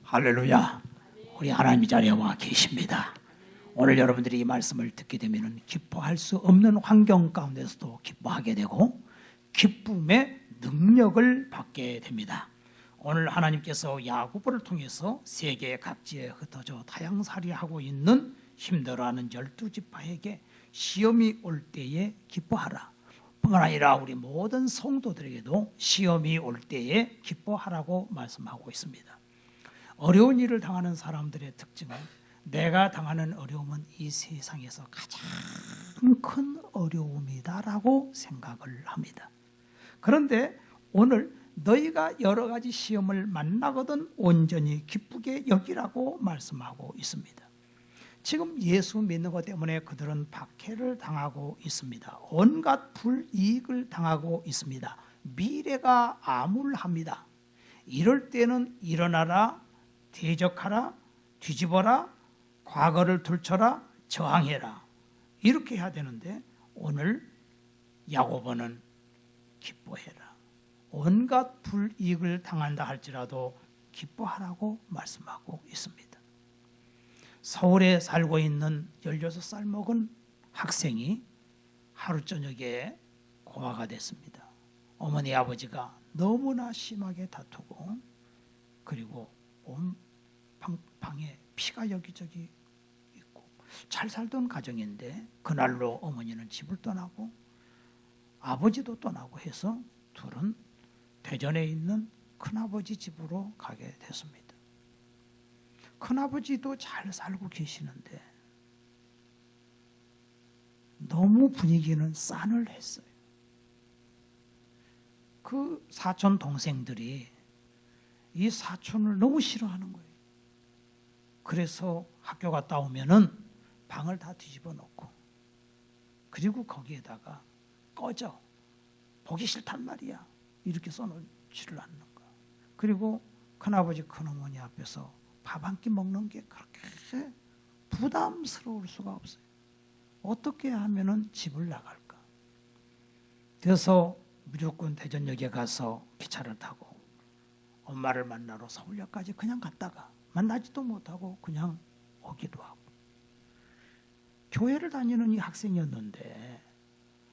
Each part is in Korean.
할렐루야. 우리 하나님 자리에 와 계십니다. 오늘 여러분들이 이 말씀을 듣게 되면 기뻐할 수 없는 환경 가운데서도 기뻐하게 되고 기쁨의 능력을 받게 됩니다. 오늘 하나님께서 야고보를 통해서 세계 각지에 흩어져 타향살이하고 있는 힘들어하는 12지파에게 시험이 올 때에 기뻐하라. 뿐만 아니라 우리 모든 성도들에게도 시험이 올 때에 기뻐하라고 말씀하고 있습니다. 어려운 일을 당하는 사람들의 특징은 내가 당하는 어려움은 이 세상에서 가장 큰 어려움이다라고 생각을 합니다. 그런데 오늘 너희가 여러 가지 시험을 만나거든 온전히 기쁘게 여기라고 말씀하고 있습니다. 지금 예수 믿는 것 때문에 그들은 박해를 당하고 있습니다. 온갖 불이익을 당하고 있습니다. 미래가 암울합니다. 이럴 때는 일어나라, 대적하라, 뒤집어라, 과거를 들춰라, 저항해라. 이렇게 해야 되는데 오늘 야고보는 기뻐해라. 온갖 불이익을 당한다 할지라도 기뻐하라고 말씀하고 있습니다. 서울에 살고 있는 16살 먹은 학생이 하루 저녁에 고아가 됐습니다. 어머니 아버지가 너무나 심하게 다투고 그리고 온 방에 피가 여기저기 있고 잘 살던 가정인데 그날로 어머니는 집을 떠나고 아버지도 떠나고 해서 둘은 대전에 있는 큰아버지 집으로 가게 됐습니다. 큰아버지도 잘 살고 계시는데 너무 분위기는 싸늘했어요. 그 사촌 동생들이 이 사촌을 너무 싫어하는 거예요. 그래서 학교 갔다 오면은 방을 다 뒤집어 놓고 그리고 거기에다가 꺼져. 보기 싫단 말이야. 이렇게 써놓지를 않는 거야. 그리고 큰아버지 큰어머니 앞에서 밥 한 끼 먹는 게 그렇게 부담스러울 수가 없어요. 어떻게 하면은 집을 나갈까? 그래서 무조건 대전역에 가서 기차를 타고 엄마를 만나러 서울역까지 그냥 갔다가 만나지도 못하고 그냥 오기도 하고 교회를 다니는 이 학생이었는데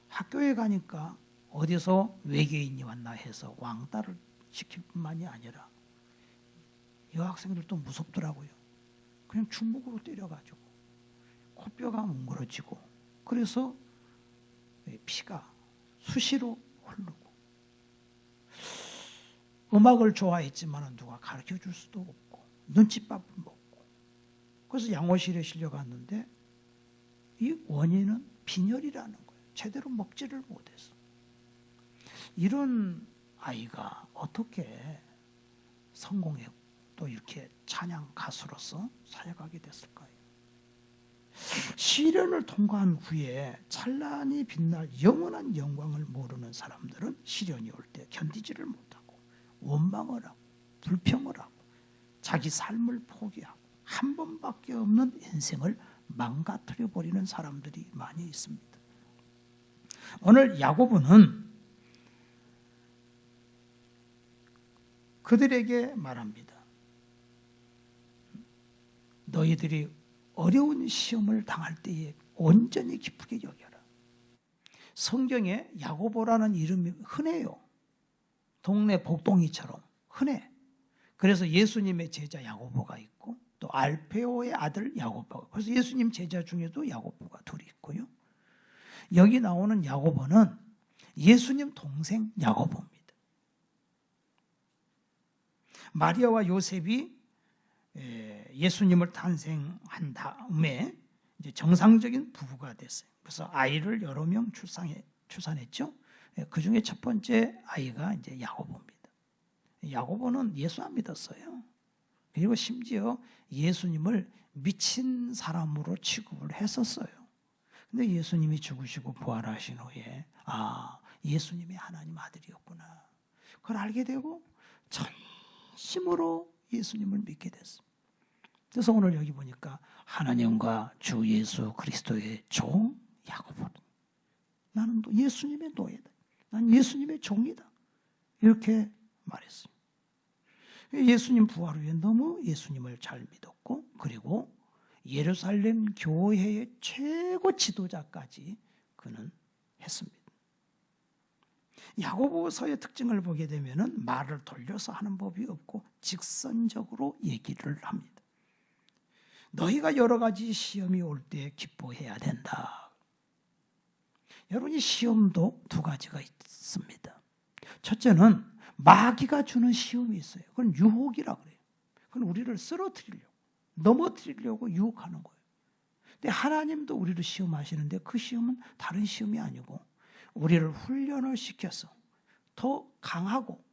학교에 가니까 어디서 외계인이 왔나 해서 왕따를 시킬 뿐만이 아니라 이 학생들도 무섭더라고요. 그냥 주먹으로 때려가지고 코뼈가 뭉그러지고 그래서 피가 수시로 흐르고 음악을 좋아했지만 누가 가르쳐줄 수도 없고 눈칫밥을 먹고 그래서 양호실에 실려갔는데 이 원인은 빈혈이라는 거예요. 제대로 먹지를 못해서. 이런 아이가 어떻게 성공했고 또 이렇게 찬양 가수로서 살아가게 됐을까요? 시련을 통과한 후에 찬란히 빛날 영원한 영광을 모르는 사람들은 시련이 올 때 견디지를 못하고 원망을 하고 불평을 하고 자기 삶을 포기하고 한 번밖에 없는 인생을 망가뜨려 버리는 사람들이 많이 있습니다. 오늘 야고보는 그들에게 말합니다. 너희들이 어려운 시험을 당할 때에 온전히 기쁘게 여겨라. 성경에 야고보라는 이름이 흔해요. 동네 복동이처럼 흔해. 그래서 예수님의 제자 야고보가 있고 또 알페오의 아들 야고보가, 그래서 예수님 제자 중에도 야고보가 둘이 있고요. 여기 나오는 야고보는 예수님 동생 야고보입니다. 마리아와 요셉이 예수님을 탄생한 다음에 이제 정상적인 부부가 됐어요. 그래서 아이를 여러 명 출산했죠. 그 중에 첫 번째 아이가 이제 야고보입니다. 야고보는 예수 안 믿었어요. 그리고 심지어 예수님을 미친 사람으로 취급을 했었어요. 근데 예수님이 죽으시고 부활하신 후에 예수님이 하나님 아들이었구나. 그걸 알게 되고 전심으로 예수님을 믿게 됐습니다. 그래서 오늘 여기 보니까 하나님과 주 예수 그리스도의 종 야고보는 나는 예수님의 노예다. 난 예수님의 종이다. 이렇게 말했습니다. 예수님 부활 후에 너무 예수님을 잘 믿었고, 그리고 예루살렘 교회의 최고 지도자까지 그는 했습니다. 야고보서의 특징을 보게 되면은 말을 돌려서 하는 법이 없고 직선적으로 얘기를 합니다. 너희가 여러 가지 시험이 올 때 기뻐해야 된다. 여러분이 시험도 두 가지가 있습니다. 첫째는 마귀가 주는 시험이 있어요. 그건 유혹이라고 그래요. 그건 우리를 쓰러뜨리려고, 넘어뜨리려고 유혹하는 거예요. 근데 하나님도 우리를 시험하시는데 그 시험은 다른 시험이 아니고 우리를 훈련을 시켜서 더 강하고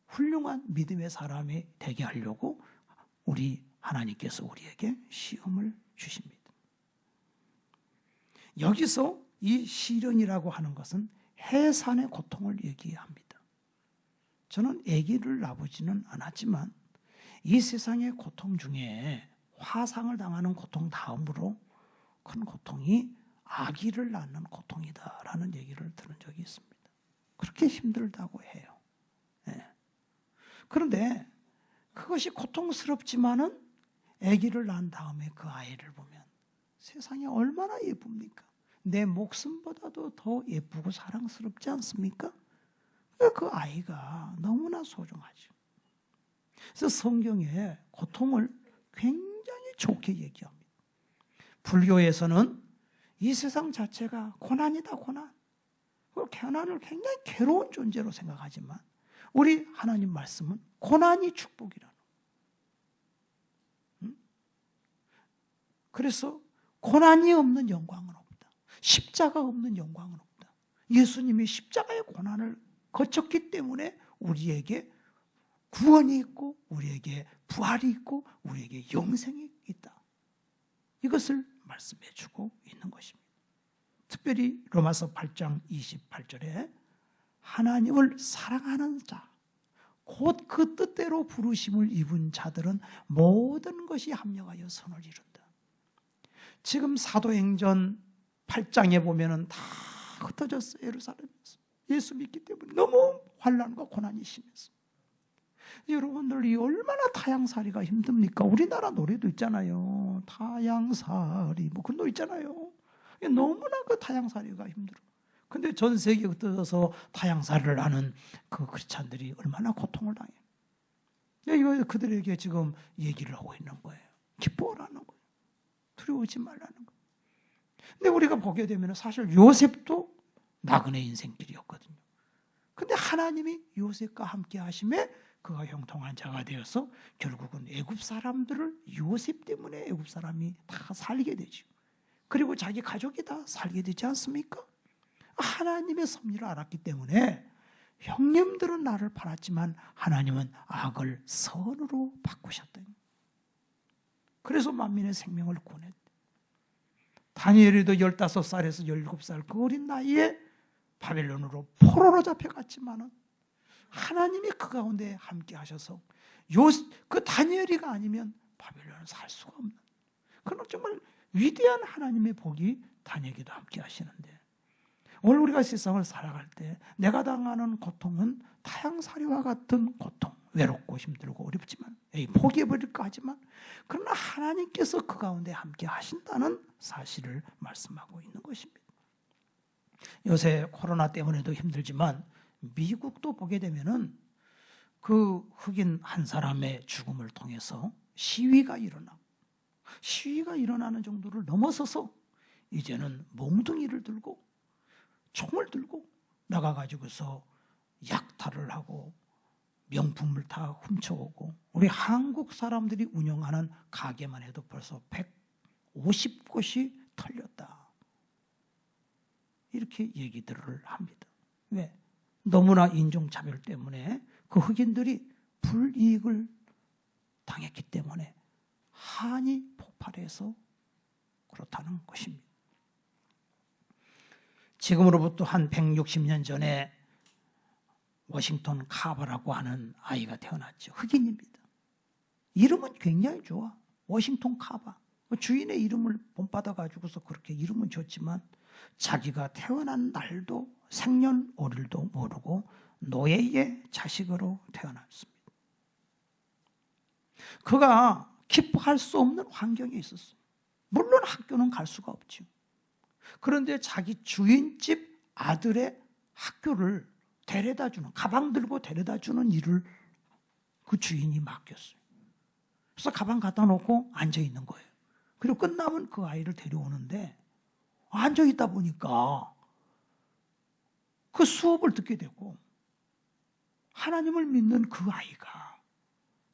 훌륭한 믿음의 사람이 되게 하려고 우리 하나님께서 우리에게 시험을 주십니다. 여기서 이 시련이라고 하는 것은 해산의 고통을 얘기합니다. 저는 아기를 낳아보지는 않았지만 이 세상의 고통 중에 화상을 당하는 고통 다음으로 큰 고통이 아기를 낳는 고통이다라는 얘기를 들은 적이 있습니다. 그렇게 힘들다고 해요. 네. 그런데 그것이 고통스럽지만은 아기를 낳은 다음에 그 아이를 보면 세상에 얼마나 예쁩니까? 내 목숨보다도 더 예쁘고 사랑스럽지 않습니까? 그 아이가 너무나 소중하죠. 그래서 성경에 고통을 굉장히 좋게 얘기합니다. 불교에서는 이 세상 자체가 고난이다, 고난. 고난을 굉장히 괴로운 존재로 생각하지만 우리 하나님 말씀은 고난이 축복이라는. 그래서 고난이 없는 영광은 없다. 십자가 없는 영광은 없다. 예수님이 십자가의 고난을 거쳤기 때문에 우리에게 구원이 있고 우리에게 부활이 있고 우리에게 영생이 있다. 이것을 말씀해 주고 있는 것입니다. 특별히 로마서 8장 28절에 하나님을 사랑하는 자, 곧 그 뜻대로 부르심을 입은 자들은 모든 것이 합력하여 선을 이룬다. 지금 사도행전 8장에 보면은 다 흩어졌어요. 예루살렘에서. 예수 믿기 때문에 너무 환난과 고난이 심해서. 여러분들 이 얼마나 타향살이가 힘듭니까? 우리나라 노래도 있잖아요. 타향살이 뭐 그런 노래 있잖아요. 너무나 그 타향살이가 힘들어. 근데 전 세계에 흩어져서 타향살이를 하는 그 크리스찬들이 얼마나 고통을 당해요. 이거 그들에게 지금 얘기를 하고 있는 거예요. 기뻐하라는 거예요. 두려워하지 말라는 거예요. 근데 우리가 보게 되면 사실 요셉도 나그네 인생길이었거든요. 근데 하나님이 요셉과 함께 하심에 그가 형통한 자가 되어서 결국은 애굽 사람들을 요셉 때문에 애굽 사람이 다 살게 되죠. 그리고 자기 가족이 다 살게 되지 않습니까? 하나님의 섭리를 알았기 때문에 형님들은 나를 팔았지만 하나님은 악을 선으로 바꾸셨다. 그래서 만민의 생명을 구원했다. 다니엘이도 15살에서 17살 그 어린 나이에 바벨론으로 포로로 잡혀갔지만은 하나님이 그 가운데 함께 하셔서 그 다니엘이가 아니면 바벨론은 살 수가 없는 그런 정말 위대한 하나님의 복이 다니엘에게도 함께 하시는데 오늘 우리가 세상을 살아갈 때 내가 당하는 고통은 타향살이와 같은 고통, 외롭고 힘들고 어렵지만 포기해버릴까 하지만 그러나 하나님께서 그 가운데 함께 하신다는 사실을 말씀하고 있는 것입니다. 요새 코로나 때문에도 힘들지만 미국도 보게 되면은 그 흑인 한 사람의 죽음을 통해서 시위가 일어나는 정도를 넘어서서 이제는 몽둥이를 들고 총을 들고 나가가지고서 약탈을 하고 명품을 다 훔쳐오고 우리 한국 사람들이 운영하는 가게만 해도 벌써 150곳이 털렸다. 이렇게 얘기들을 합니다. 왜? 너무나 인종차별 때문에 그 흑인들이 불이익을 당했기 때문에 한이 폭발해서 그렇다는 것입니다. 지금으로부터 한 160년 전에 워싱턴 카바라고 하는 아이가 태어났죠. 흑인입니다. 이름은 굉장히 좋아. 워싱턴 카바. 주인의 이름을 본받아가지고서 그렇게 이름은 좋지만 자기가 태어난 날도 생년월일도 모르고 노예의 자식으로 태어났습니다. 그가 기뻐할 수 없는 환경에 있었어요. 물론 학교는 갈 수가 없죠. 그런데 자기 주인집 아들의 학교를 데려다 주는, 가방 들고 데려다 주는 일을 그 주인이 맡겼어요. 그래서 가방 갖다 놓고 앉아 있는 거예요. 그리고 끝나면 그 아이를 데려오는데 앉아 있다 보니까 그 수업을 듣게 되고 하나님을 믿는 그 아이가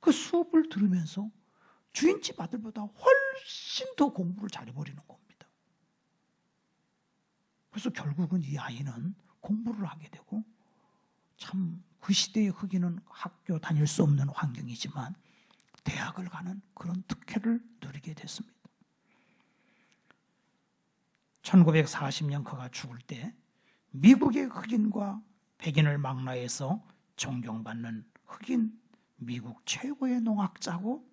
그 수업을 들으면서 주인집 아들보다 훨씬 더 공부를 잘해버리는 겁니다. 그래서 결국은 이 아이는 공부를 하게 되고, 참 그 시대의 흑인은 학교 다닐 수 없는 환경이지만 대학을 가는 그런 특혜를 누리게 됐습니다. 1940년 그가 죽을 때 미국의 흑인과 백인을 망라해서 존경받는 흑인 미국 최고의 농학자고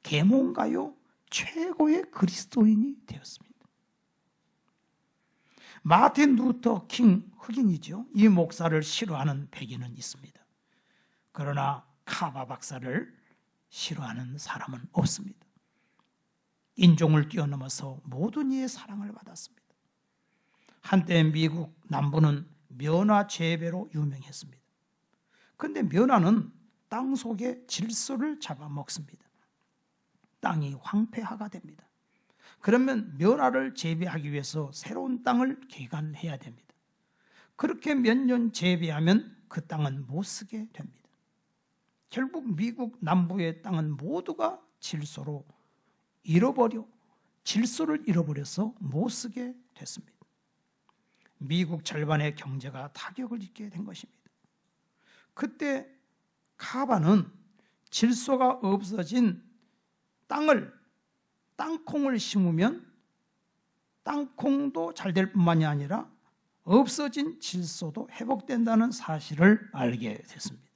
계몽가요 최고의 그리스도인이 되었습니다. 마틴 루터 킹, 흑인이죠. 이 목사를 싫어하는 백인은 있습니다. 그러나 카바 박사를 싫어하는 사람은 없습니다. 인종을 뛰어넘어서 모든 이의 사랑을 받았습니다. 한때 미국 남부는 면화 재배로 유명했습니다. 그런데 면화는 땅 속의 질소를 잡아먹습니다. 땅이 황폐화가 됩니다. 그러면 면화를 재배하기 위해서 새로운 땅을 개간해야 됩니다. 그렇게 몇 년 재배하면 그 땅은 못 쓰게 됩니다. 결국 미국 남부의 땅은 모두가 질소를 잃어버려서 못 쓰게 됐습니다. 미국 절반의 경제가 타격을 입게 된 것입니다. 그때 카바는 질소가 없어진 땅콩을 심으면 땅콩도 잘 될 뿐만이 아니라 없어진 질소도 회복된다는 사실을 알게 됐습니다.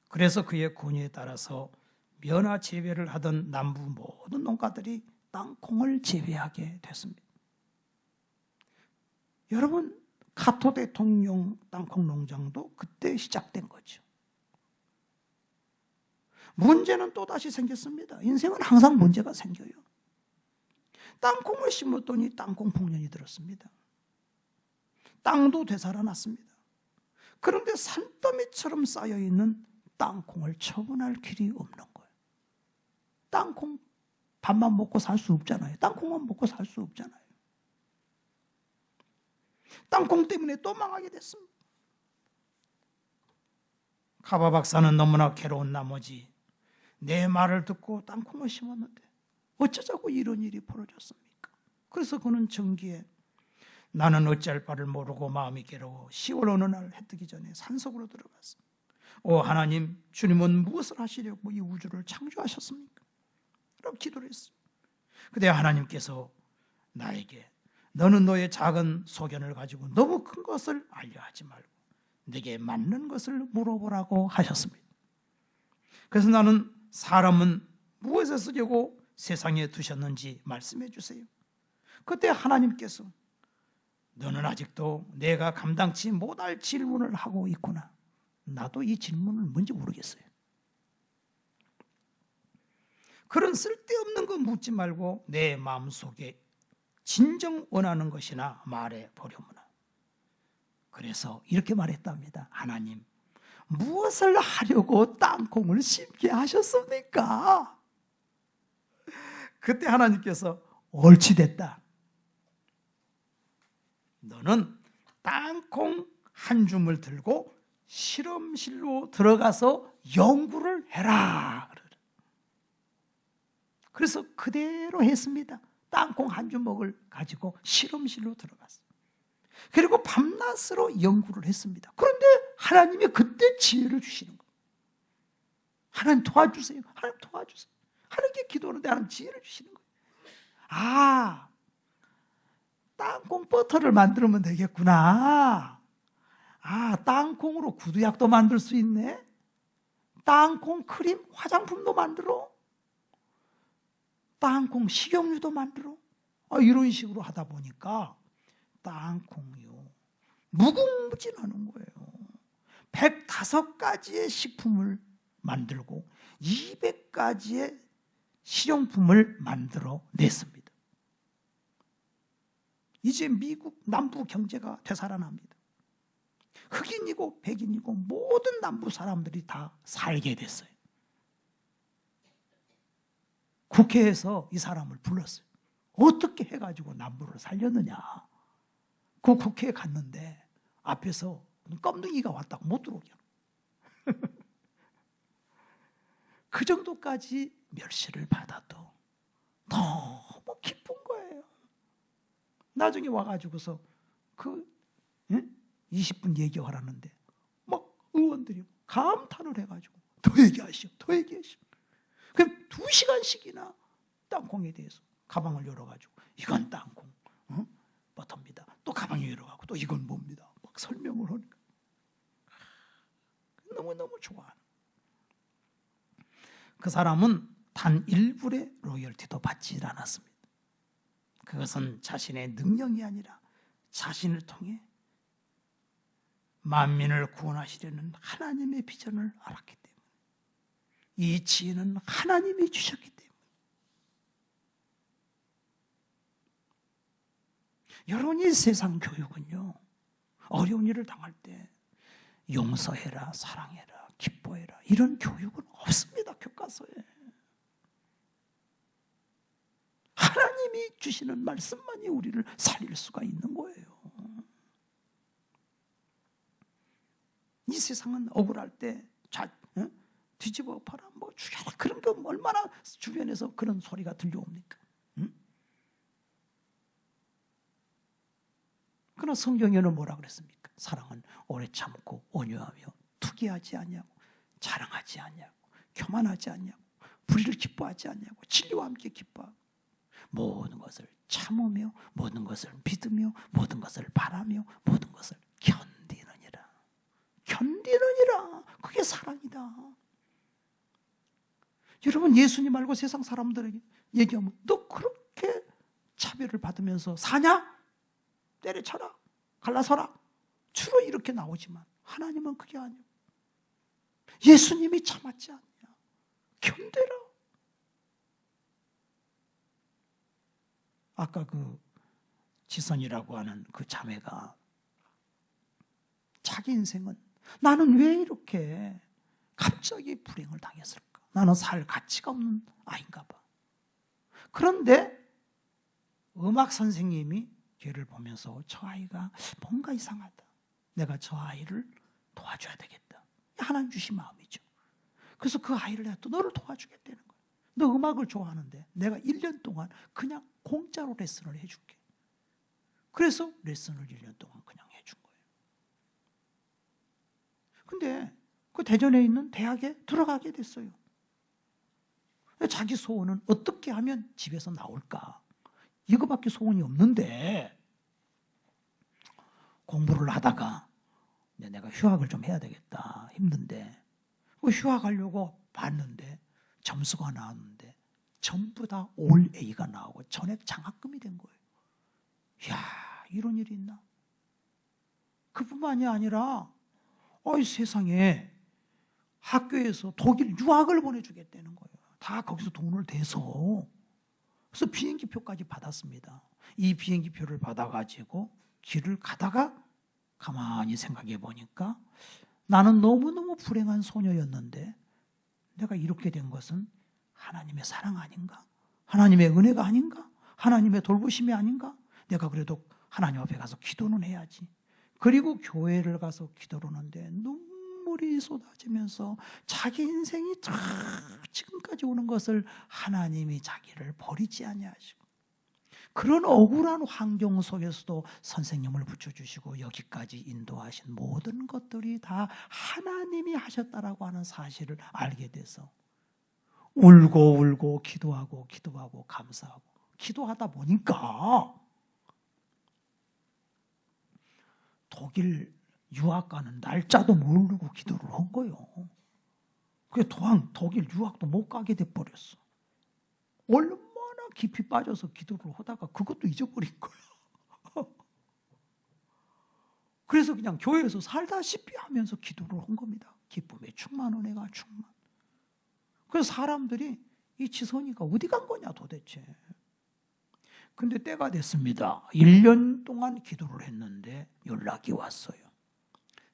그래서 그의 권유에 따라서 면화 재배를 하던 남부 모든 농가들이 땅콩을 재배하게 됐습니다. 여러분, 카토 대통령 땅콩 농장도 그때 시작된 거죠. 문제는 또다시 생겼습니다. 인생은 항상 문제가 생겨요. 땅콩을 심었더니 땅콩 풍년이 들었습니다. 땅도 되살아났습니다. 그런데 산더미처럼 쌓여있는 땅콩을 처분할 길이 없는 거예요. 땅콩 밥만 먹고 살 수 없잖아요. 땅콩만 먹고 살 수 없잖아요. 땅콩 때문에 또 망하게 됐습니다. 카바 박사는 너무나 괴로운 나머지 내 말을 듣고 땅콩을 심었는데 어쩌자고 이런 일이 벌어졌습니까? 그래서 그는 정기에 나는 어찌할 바를 모르고 마음이 괴로워 10월 어느 날 해 뜨기 전에 산속으로 들어갔어. 오 하나님, 주님은 무엇을 하시려고 이 우주를 창조하셨습니까? 라고 기도를 했어요. 그때 하나님께서 나에게 너는 너의 작은 소견을 가지고 너무 큰 것을 알려하지 말고 내게 맞는 것을 물어보라고 하셨습니다. 그래서 나는 사람은 무엇에 쓰려고 세상에 두셨는지 말씀해 주세요. 그때 하나님께서 너는 아직도 내가 감당치 못할 질문을 하고 있구나. 나도 이 질문은 뭔지 모르겠어요. 그런 쓸데없는 거 묻지 말고 내 마음속에 진정 원하는 것이나 말해 보려무나. 그래서 이렇게 말했답니다. 하나님, 무엇을 하려고 땅콩을 심게 하셨습니까? 그때 하나님께서 옳지 됐다. 너는 땅콩 한 줌을 들고 실험실로 들어가서 연구를 해라. 그래서 그대로 했습니다. 땅콩 한 주먹을 가지고 실험실로 들어갔어요. 그리고 밤낮으로 연구를 했습니다. 그런데 하나님이 그때 지혜를 주시는 거예요. 하나님 도와주세요. 하나님 도와주세요. 하나님께 기도하는데 하나님 지혜를 주시는 거예요. 아, 땅콩 버터를 만들면 되겠구나. 아, 땅콩으로 구두약도 만들 수 있네. 땅콩 크림 화장품도 만들어. 땅콩 식용유도 만들어. 이런 식으로 하다 보니까 땅콩이요, 무궁무진하는 거예요. 105가지의 식품을 만들고 200가지의 실용품을 만들어 냈습니다. 이제 미국 남부 경제가 되살아납니다. 흑인이고 백인이고 모든 남부 사람들이 다 살게 됐어요. 국회에서 이 사람을 불렀어요. 어떻게 해가지고 남부를 살렸느냐. 그 국회에 갔는데 앞에서 껌둥이가 왔다고 못 들어오게. 그 정도까지 멸시를 받아도 너무 기쁜 거예요. 나중에 와가지고서 그 20분 얘기하라는데 막 의원들이 감탄을 해가지고 더 얘기하시오, 더 얘기하시오. 그럼 2시간씩이나 땅콩에 대해서 가방을 열어가지고 이건 땅콩, 버터입니다. 또 가방에 열어가고 또 이건 뭡니다. 막 설명을 하니까 너무너무 좋아하는. 그 사람은 단 1불의 로열티도 받지 않았습니다. 그것은 자신의 능력이 아니라 자신을 통해 만민을 구원하시려는 하나님의 비전을 알았기 때문에, 이 지혜는 하나님이 주셨기 때문에. 여러분이 세상 교육은요, 어려운 일을 당할 때 용서해라, 사랑해라, 기뻐해라 이런 교육은 없습니다. 교과서에. 하나님이 주시는 말씀만이 우리를 살릴 수가 있는 거예요. 이 세상은 억울할 때 뒤집어 엎어라, 뭐 죽여라, 그런 거 얼마나 주변에서 그런 소리가 들려옵니까? 그러나 성경에는 뭐라 그랬습니까? 사랑은 오래 참고 온유하며 투기하지 아니하고 자랑하지 아니하고 교만하지 아니하고 불의를 기뻐하지 아니하고 진리와 함께 기뻐하고 모든 것을 참으며 모든 것을 믿으며 모든 것을 바라며 모든 것을 견디느니라. 견디느니라. 그게 사랑이다. 여러분, 예수님 말고 세상 사람들에게 얘기하면 너 그렇게 차별을 받으면서 사냐? 때려쳐라, 갈라서라, 주로 이렇게 나오지만 하나님은 그게 아니에요. 예수님이 참았지 않냐? 견뎌라. 아까 그 지선이라고 하는 그 자매가 자기 인생은 나는 왜 이렇게 갑자기 불행을 당했을까? 나는 살 가치가 없는 아이인가 봐. 그런데 음악 선생님이 걔를 보면서 저 아이가 뭔가 이상하다. 내가 저 아이를 도와줘야 되겠다. 하나님 주신 마음이죠. 그래서 그 아이를 내가 또 너를 도와주겠다는 거야. 너 음악을 좋아하는데 내가 1년 동안 그냥 공짜로 레슨을 해줄게. 그래서 레슨을 1년 동안 그냥 해준 거예요. 근데 그 대전에 있는 대학에 들어가게 됐어요. 자기 소원은 어떻게 하면 집에서 나올까? 이거밖에 소원이 없는데 공부를 하다가 내가 휴학을 좀 해야 되겠다. 힘든데 휴학하려고 봤는데 점수가 나왔는데 전부 다 올 A가 나오고 전액 장학금이 된 거예요. 이야, 이런 일이 있나? 그뿐만이 아니라 세상에 학교에서 독일 유학을 보내주겠다는 거예요. 다 거기서 돈을 대서. 그래서 비행기표까지 받았습니다. 이 비행기표를 받아가지고 길을 가다가 가만히 생각해 보니까 나는 너무너무 불행한 소녀였는데 내가 이렇게 된 것은 하나님의 사랑 아닌가? 하나님의 은혜가 아닌가? 하나님의 돌보심이 아닌가? 내가 그래도 하나님 앞에 가서 기도는 해야지. 그리고 교회를 가서 기도를 하는데 눈물이 쏟아지면서 자기 인생이 다 지금까지 오는 것을 하나님이 자기를 버리지 아니하시고 그런 억울한 환경 속에서도 선생님을 붙여주시고 여기까지 인도하신 모든 것들이 다 하나님이 하셨다라고 하는 사실을 알게 돼서 울고 기도하고 감사하고 기도하다 보니까 독일 유학 가는 날짜도 모르고 기도를 한 거예요. 그게 독일 유학도 못 가게 돼버렸어. 얼마나 깊이 빠져서 기도를 하다가 그것도 잊어버린 거야. 그래서 그냥 교회에서 살다시피 하면서 기도를 한 겁니다. 기쁨에 충만, 은혜가 충만. 그래서 사람들이 이 지선이가 어디 간 거냐 도대체. 근데 때가 됐습니다. 1년 동안 기도를 했는데 연락이 왔어요.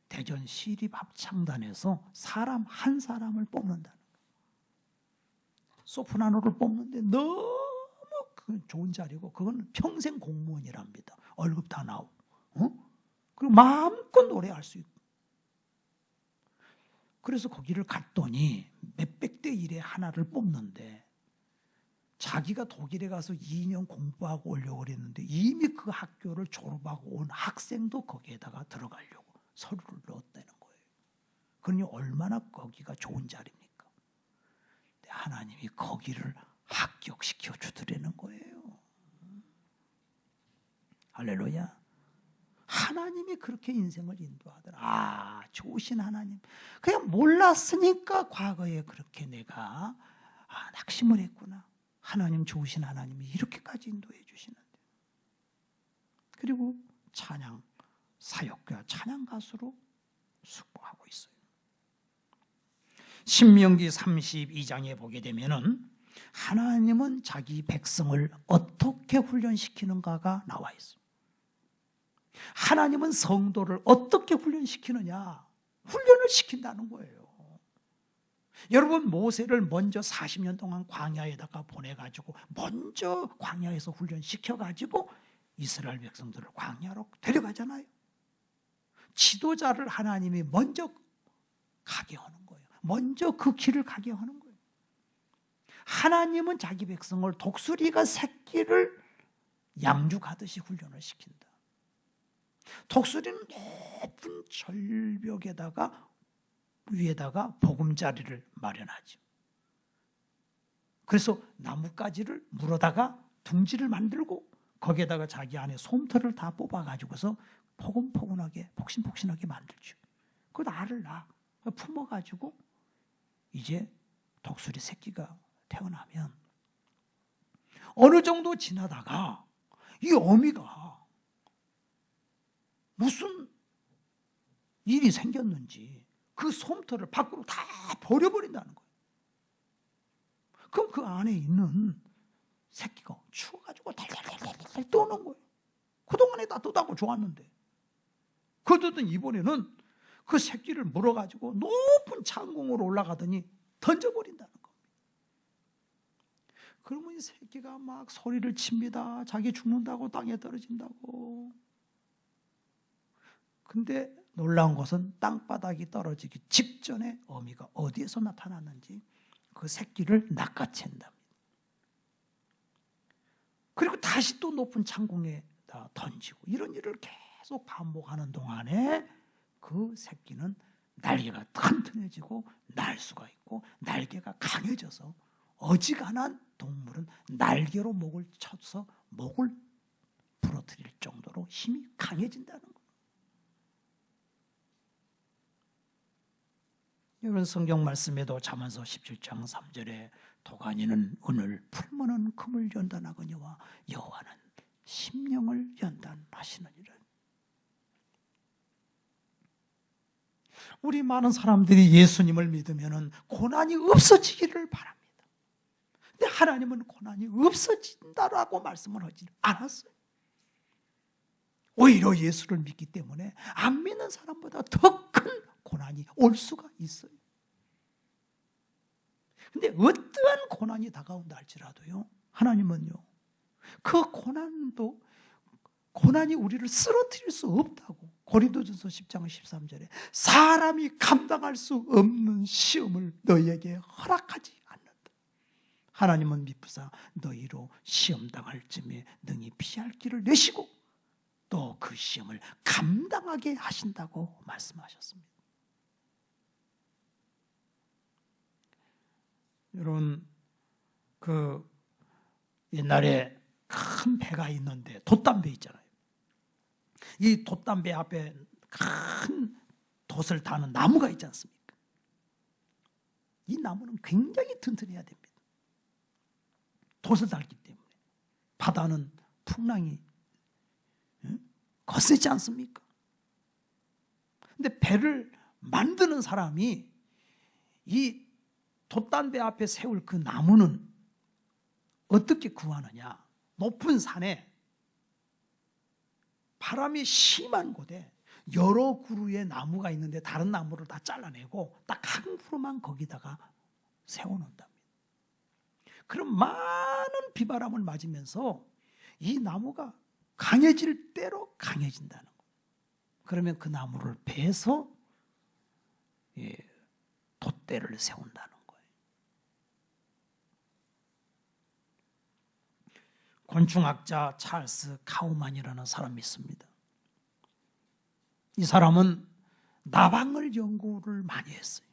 대전 시립합창단에서 사람 한 사람을 뽑는다는 거예요. 소프라노를 뽑는데 너무 좋은 자리고, 그건 평생 공무원이랍니다. 월급 다 나오고, 그리고 마음껏 노래할 수 있고. 그래서 거기를 갔더니 몇백 대 1에 하나를 뽑는데, 자기가 독일에 가서 2년 공부하고 오려고 그랬는데 이미 그 학교를 졸업하고 온 학생도 거기에다가 들어가려고 서류를 넣었다는 거예요. 그러니 얼마나 거기가 좋은 자리입니까? 근데 하나님이 거기를 합격시켜 주더라는 거예요. 할렐루야. 하나님이 그렇게 인생을 인도하더라. 좋으신 하나님. 그냥 몰랐으니까 과거에 그렇게 내가 낙심을 했구나. 하나님 좋으신 하나님이 이렇게까지 인도해 주시는데. 그리고 찬양 사역과 찬양 가수로 숙고하고 있어요. 신명기 32장에 보게 되면은 하나님은 자기 백성을 어떻게 훈련시키는가가 나와 있어요. 하나님은 성도를 어떻게 훈련시키느냐? 훈련을 시킨다는 거예요. 여러분, 모세를 먼저 40년 동안 광야에다가 보내가지고 먼저 광야에서 훈련시켜가지고 이스라엘 백성들을 광야로 데려가잖아요. 지도자를 하나님이 먼저 가게 하는 거예요. 먼저 그 길을 가게 하는 거예요. 하나님은 자기 백성을 독수리가 새끼를 양육하듯이 훈련을 시킨다. 독수리는 높은 절벽에다가 위에다가 보금자리를 마련하죠. 그래서 나뭇가지를 물어다가 둥지를 만들고 거기에다가 자기 안에 솜털을 다 뽑아가지고서 포근포근하게 폭신폭신하게 만들죠. 그 알을 낳아 품어가지고 이제 독수리 새끼가 태어나면 어느 정도 지나다가 이 어미가 무슨 일이 생겼는지 그 솜털을 밖으로 다 버려버린다는 거예요. 그럼 그 안에 있는 새끼가 추워가지고 달달달달 떠오는 거예요. 그동안에 따뜻하고 좋았는데. 그러더니 이번에는 그 새끼를 물어가지고 높은 창공으로 올라가더니 던져버린다는 겁니다. 그러면 이 새끼가 막 소리를 칩니다. 자기 죽는다고 땅에 떨어진다고. 근데 놀라운 것은 땅바닥이 떨어지기 직전에 어미가 어디에서 나타났는지 그 새끼를 낚아챈답니다. 그리고 다시 또 높은 창공에다 던지고 이런 일을 계속 반복하는 동안에 그 새끼는 날개가 튼튼해지고 날 수가 있고 날개가 강해져서 어지간한 동물은 날개로 목을 쳐서 목을 부러뜨릴 정도로 힘이 강해진다는 거예요. 이런 성경 말씀에도 잠언서 17장 3절에 도가니는 은을 풀무는 금을 연단하거니와 여호와는 심령을 연단하시느니라. 우리 많은 사람들이 예수님을 믿으면 고난이 없어지기를 바랍니다. 근데 하나님은 고난이 없어진다라고 말씀을 하지 않았어요. 오히려 예수를 믿기 때문에 안 믿는 사람보다 더 큰 고난이 올 수가 있어요. 근데 어떠한 고난이 다가온다 할지라도요, 하나님은요, 그 고난도 고난이 우리를 쓰러뜨릴 수 없다고 고린도전서 10장 13절에 사람이 감당할 수 없는 시험을 너희에게 허락하지 않는다. 하나님은 미쁘사 너희로 시험 당할 쯤에 능히 피할 길을 내시고 또 그 시험을 감당하게 하신다고 말씀하셨습니다. 여러분, 그 옛날에 큰 배가 있는데 돛담배 있잖아요. 이 돛담배 앞에 큰 돛을 다는 나무가 있지 않습니까? 이 나무는 굉장히 튼튼해야 됩니다. 돛을 달기 때문에. 바다는 풍랑이 거세지 않습니까? 근데 배를 만드는 사람이 이 돛담배 앞에 세울 그 나무는 어떻게 구하느냐? 높은 산에 바람이 심한 곳에 여러 그루의 나무가 있는데 다른 나무를 다 잘라내고 딱 한 그루만 거기다가 세워놓는답니다. 그럼 많은 비바람을 맞으면서 이 나무가 강해질 대로 강해진다는 거예요. 그러면 그 나무를 베서 돛대를 세운다는 거예요. 곤충학자 찰스 카우만이라는 사람이 있습니다. 이 사람은 나방을 연구를 많이 했어요.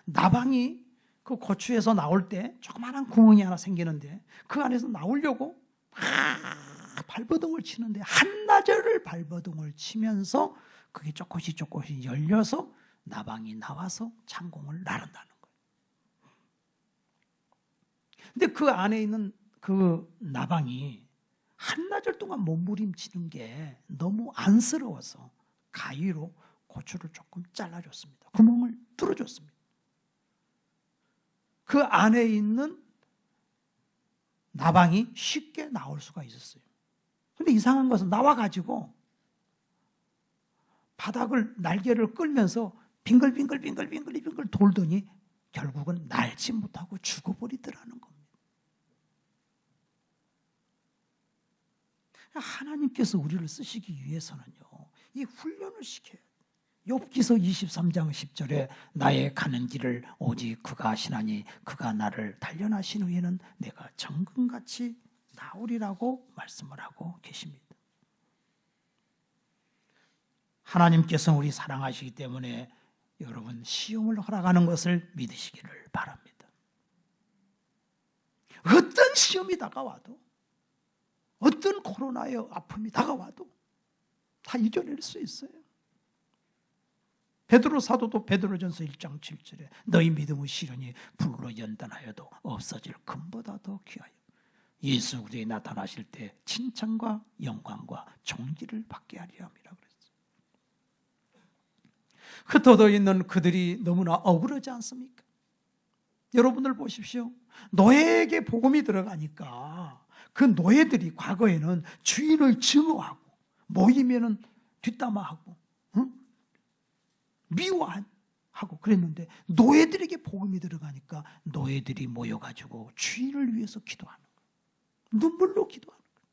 나방이 그 고추에서 나올 때 조그마한 구멍이 하나 생기는데 그 안에서 나오려고 발버둥을 치는데 한나절을 발버둥을 치면서 그게 조금씩 열려서 나방이 나와서 창공을 나른다는 거예요. 근데 그 안에 있는 그 나방이 한나절 동안 몸부림치는 게 너무 안쓰러워서 가위로 고추를 조금 잘라줬습니다. 구멍을 뚫어줬습니다. 그 안에 있는 나방이 쉽게 나올 수가 있었어요. 근데 이상한 것은 나와가지고 바닥을 날개를 끌면서 빙글빙글 돌더니 결국은 날지 못하고 죽어버리더라는 겁니다. 하나님께서 우리를 쓰시기 위해서는요, 이 훈련을 시켜야 돼요. 욥기서 23장 10절에 나의 가는 길을 오직 그가 하시나니 그가 나를 단련하신 후에는 내가 정금같이 나오리라고 말씀을 하고 계십니다. 하나님께서 우리 사랑하시기 때문에 여러분 시험을 허락하는 것을 믿으시기를 바랍니다. 어떤 시험이 다가와도 어떤 코로나의 아픔이 다가와도 다 이겨낼 수 있어요. 베드로 사도도 베드로전서 1장 7절에 너희 믿음의 시련이 불로 연단하여도 없어질 금보다 더 귀하여 예수 그리스도에 나타나실 때 칭찬과 영광과 존귀를 받게 하리라 함이라 그랬어요. 흩어져 있는 그들이 너무나 억울하지 않습니까? 여러분들 보십시오. 노예에게 복음이 들어가니까 그 노예들이 과거에는 주인을 증오하고 모이면은 뒷담화하고 미워하고 그랬는데 노예들에게 복음이 들어가니까 노예들이 모여가지고 주인을 위해서 기도하는 거예요. 눈물로 기도하는 거예요.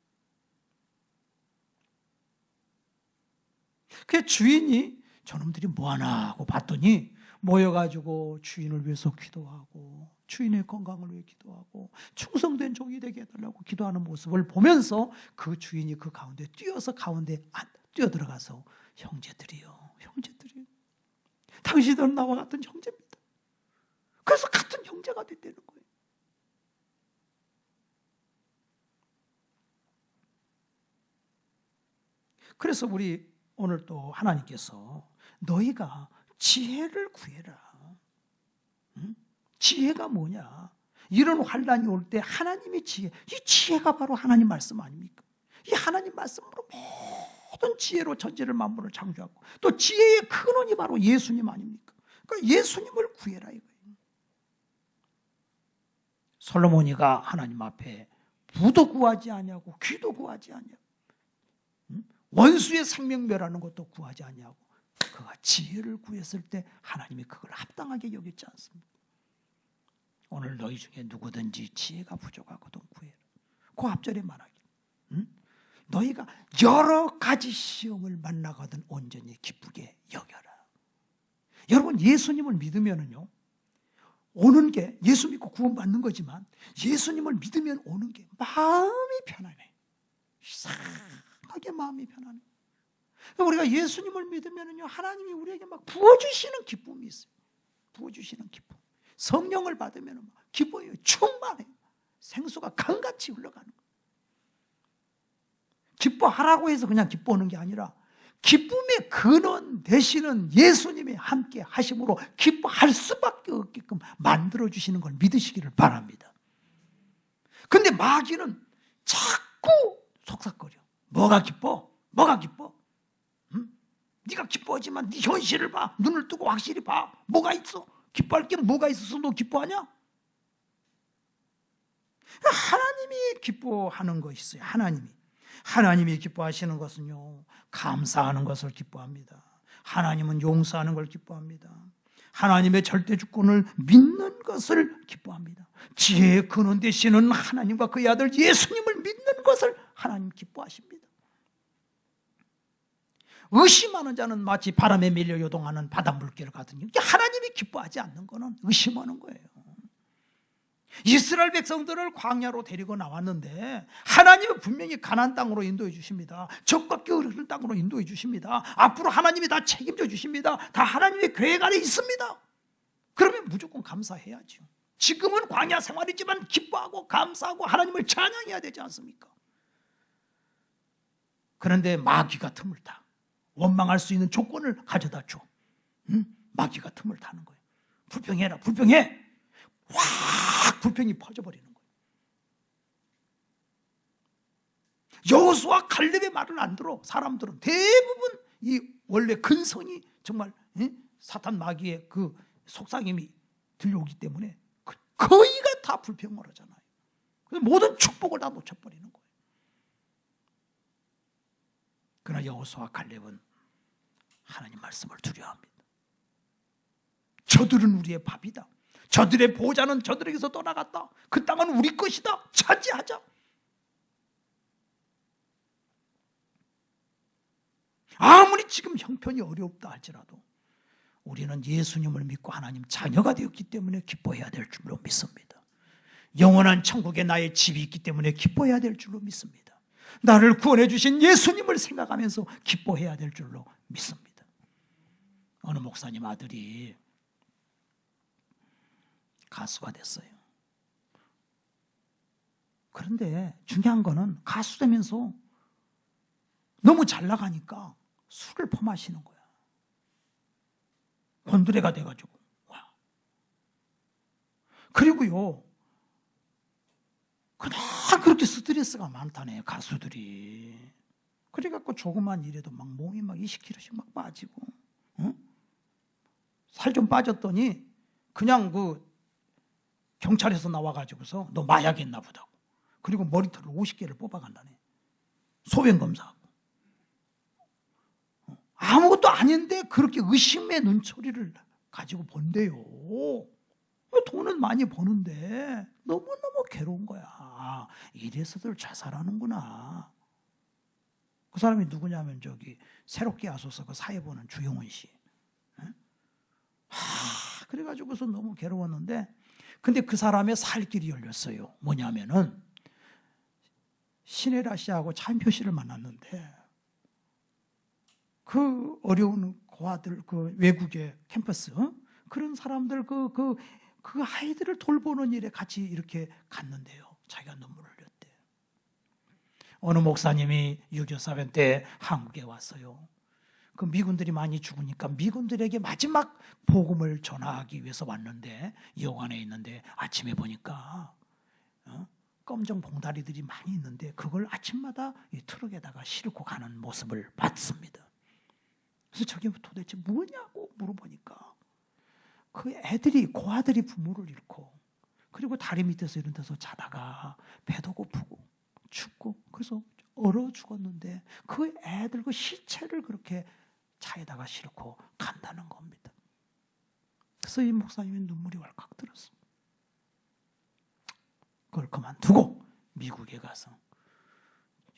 그 주인이 저놈들이 뭐하나 하고 봤더니 모여가지고 주인을 위해서 기도하고 주인의 건강을 위해 기도하고 충성된 종이 되게 해달라고 기도하는 모습을 보면서 그 주인이 그 가운데 뛰어서 가운데 뛰어들어가서 형제들이요 당신들은 나와 같은 형제입니다. 그래서 같은 형제가 됐다는 거예요. 그래서 우리 오늘 또 하나님께서 너희가 지혜를 구해라. 지혜가 뭐냐? 이런 환란이 올 때 하나님의 지혜, 이 지혜가 바로 하나님 말씀 아닙니까? 이 하나님 말씀으로 모든 지혜로 천지를 만물을 창조하고 또 지혜의 근원이 바로 예수님 아닙니까? 그러니까 예수님을 구해라 이거예요. 솔로몬이가 하나님 앞에 부도 구하지 아니하고 귀도 구하지 아니하고 원수의 생명 멸하는 것도 구하지 아니하고 그가 지혜를 구했을 때 하나님이 그걸 합당하게 여겼지 않습니까? 오늘 너희 중에 누구든지 지혜가 부족하거든 구해라. 그 앞절에 말하기 너희가 여러 가지 시험을 만나거든 온전히 기쁘게 여겨라. 여러분 예수님을 믿으면은요 오는 게 예수 믿고 구원받는 거지만 예수님을 믿으면 오는 게 마음이 편안해. 이상하게 마음이 편안해. 우리가 예수님을 믿으면은요 하나님이 우리에게 막 부어주시는 기쁨이 있어요. 부어주시는 기쁨. 성령을 받으면 막 기뻐요. 충만해요. 생수가 강같이 흘러가는 거예요. 기뻐하라고 해서 그냥 기뻐하는 게 아니라 기쁨의 근원 되시는 예수님이 함께 하심으로 기뻐할 수밖에 없게끔 만들어주시는 걸 믿으시기를 바랍니다. 근데 마귀는 자꾸 속삭거려. 뭐가 기뻐? 뭐가 기뻐? 네가 기뻐하지만 네 현실을 봐. 눈을 뜨고 확실히 봐. 뭐가 있어? 기뻐할 게 뭐가 있어서 너 기뻐하냐? 하나님이 기뻐하는 것이 있어요. 하나님이 기뻐하시는 것은요, 감사하는 것을 기뻐합니다. 하나님은 용서하는 걸 기뻐합니다. 하나님의 절대 주권을 믿는 것을 기뻐합니다. 지혜의 근원 되시는 하나님과 그의 아들 예수님을 믿는 것을 하나님 기뻐하십니다. 의심하는 자는 마치 바람에 밀려 요동하는 바닷물결 같으니, 하나님이 기뻐하지 않는 것은 의심하는 거예요. 이스라엘 백성들을 광야로 데리고 나왔는데 하나님은 분명히 가나안 땅으로 인도해 주십니다. 적과 흐르는 땅으로 인도해 주십니다. 앞으로 하나님이 다 책임져 주십니다. 다 하나님의 계획 안에 있습니다. 그러면 무조건 감사해야죠. 지금은 광야 생활이지만 기뻐하고 감사하고 하나님을 찬양해야 되지 않습니까? 그런데 마귀가 틈을 타. 원망할 수 있는 조건을 가져다 줘. 마귀가 틈을 타는 거예요. 불평해라, 불평해. 확 불평이 퍼져버리는 거예요. 여호수아 갈렙의 말을 안 들어. 사람들은 대부분 이 원래 근성이 정말 사탄 마귀의 그 속삭임이 들려오기 때문에 거의가 다 불평을 하잖아요. 그래서 모든 축복을 다 놓쳐버리는 거예요. 그러나 여호수아 갈렙은 하나님 말씀을 두려워합니다. 저들은 우리의 밥이다. 저들의 보호자는 저들에게서 떠나갔다. 그 땅은 우리 것이다. 차지하자. 아무리 지금 형편이 어렵다 할지라도 우리는 예수님을 믿고 하나님 자녀가 되었기 때문에 기뻐해야 될 줄로 믿습니다. 영원한 천국에 나의 집이 있기 때문에 기뻐해야 될 줄로 믿습니다. 나를 구원해 주신 예수님을 생각하면서 기뻐해야 될 줄로 믿습니다. 어느 목사님 아들이 가수가 됐어요. 그런데 중요한 거는 가수 되면서 너무 잘 나가니까 술을 퍼마시는 거야. 곤드레가 돼가지고. 와. 그리고요, 그냥 그렇게 스트레스가 많다네, 가수들이. 그래갖고 조그만 일에도 막 몸이 막 20kg씩 막 빠지고, 살 좀 빠졌더니 그냥 그 경찰에서 나와가지고서 너 마약했나 보다. 그리고 머리털을 50개를 뽑아간다네. 소변검사하고. 아무것도 아닌데 그렇게 의심의 눈초리를 가지고 본대요. 돈은 많이 버는데 너무너무 괴로운 거야. 이래서들 자살하는구나. 그 사람이 누구냐면 새롭게 하소서 그 사회 보는 주용훈 씨. 그래가지고서 너무 괴로웠는데, 근데 그 사람의 살 길이 열렸어요. 뭐냐면은 신혜라 씨하고 차인표 씨를 만났는데, 그 어려운 고아들, 그 외국의 캠퍼스, 그런 사람들 그 아이들을 돌보는 일에 같이 이렇게 갔는데요. 자기가 눈물을 흘렸대. 어느 목사님이 6.25 사변 때 한국에 왔어요. 그 미군들이 많이 죽으니까 미군들에게 마지막 복음을 전하기 위해서 왔는데, 여관에 있는데 아침에 보니까 검정 봉다리들이 많이 있는데 그걸 아침마다 이 트럭에다가 싣고 가는 모습을 봤습니다. 그래서 저게 도대체 뭐냐고 물어보니까 그 애들이, 고아들이 부모를 잃고, 그리고 다리 밑에서 이런 데서 자다가 배도 고프고 춥고 그래서 얼어 죽었는데 그 애들 그 시체를 그렇게 차에다가 싣고 간다는 겁니다. 그래서 이 목사님이 눈물이 왈칵 들었습니다. 그걸 그만두고 미국에 가서,